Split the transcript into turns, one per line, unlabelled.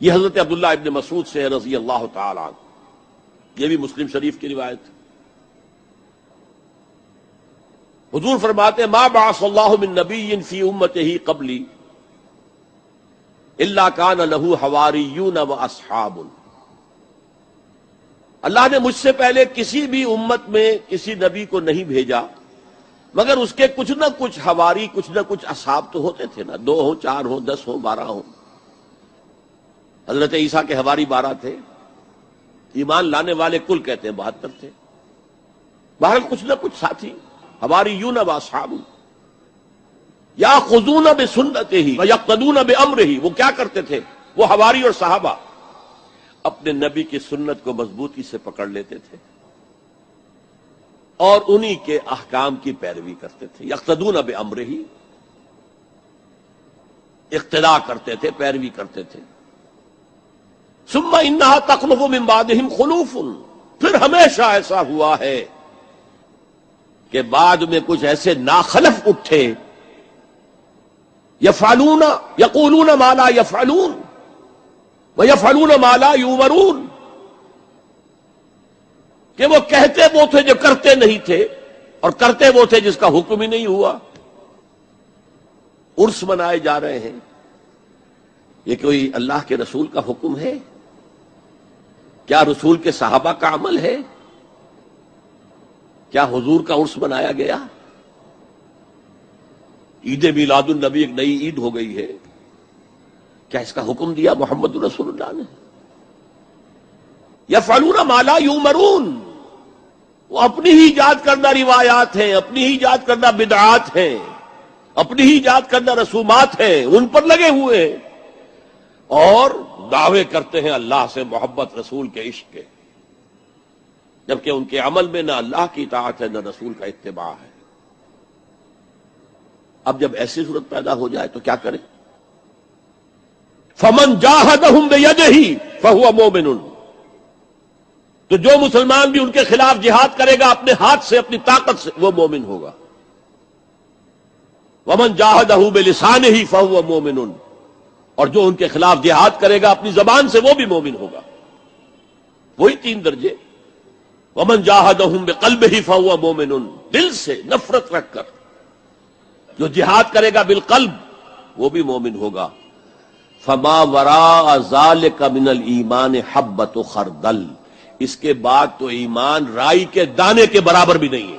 یہ حضرت عبداللہ ابن مسعود سے ہے رضی اللہ تعالی عنہ، یہ بھی مسلم شریف کی روایت ہے۔ حضور فرماتے ہیں ما بعث اللہ من نبی فی امتہ قبلی الا کان لہ حواریون واصحاب، اللہ نے مجھ سے پہلے کسی بھی امت میں کسی نبی کو نہیں بھیجا مگر اس کے کچھ نہ کچھ حواری، کچھ نہ کچھ اصحاب تو ہوتے تھے نا، 2 ہوں، 4 ہوں، 10 ہوں، 12 ہوں۔ حضرت عیسیٰ کے حواری 12 تھے، ایمان لانے والے کل کہتے ہیں 72 تھے، بہرحال کچھ نہ کچھ ساتھی حواریون واصحاب یاخذون بسنتہ ویقتدون بامرہ، وہ کیا کرتے تھے؟ وہ حواری اور صحابہ اپنے نبی کی سنت کو مضبوطی سے پکڑ لیتے تھے اور انہی کے احکام کی پیروی کرتے تھے۔ یقتدون بامرہ، اقتداء کرتے تھے، پیروی کرتے تھے۔ ثم انہا تخلف من بعدہم خلوف، پھر ہمیشہ ایسا ہوا ہے کہ بعد میں کچھ ایسے ناخلف اٹھے، یقولون ما لا یفعلون ویفعلون ما لا یؤمرون، کہ وہ کہتے وہ تھے جو کرتے نہیں تھے اور کرتے وہ تھے جس کا حکم ہی نہیں ہوا۔ عرس منائے جا رہے ہیں، یہ کوئی اللہ کے رسول کا حکم ہے؟ کیا رسول کے صحابہ کا عمل ہے؟ کیا حضور کا عرس منایا گیا؟ عید میلاد النبی ایک نئی عید ہو گئی ہے، کیا اس کا حکم دیا محمد رسول اللہ نے؟ یفعلون ما لا یؤمرون، وہ اپنی ہی ایجاد کردہ روایات ہیں، اپنی ہی ایجاد کردہ بدعات ہیں، اپنی ہی ایجاد کردہ رسومات ہیں، ان پر لگے ہوئے ہیں اور دعوے کرتے ہیں اللہ سے محبت، رسول کے عشق کے، جبکہ ان کے عمل میں نہ اللہ کی اطاعت ہے نہ رسول کا اتباع ہے۔ اب جب ایسی صورت پیدا ہو جائے تو کیا کریں؟ فمن جاہدہم بیدہ فہو مومن، تو جو مسلمان بھی ان کے خلاف جہاد کرے گا اپنے ہاتھ سے، اپنی طاقت سے، وہ مومن ہوگا۔ ومن جاہدہ بلسانہ فہو مومن، اور جو ان کے خلاف جہاد کرے گا اپنی زبان سے، وہ بھی مومن ہوگا۔ وہی 3 درجے۔ ومن جاہدہم بقلبہ فہو مومن، دل سے نفرت رکھ کر جو جہاد کرے گا بالقلب وہ بھی مومن ہوگا۔ فما وراء ذلک من الایمان حبۃ خردل، اس کے بعد تو ایمان رائی کے دانے کے برابر بھی نہیں ہے۔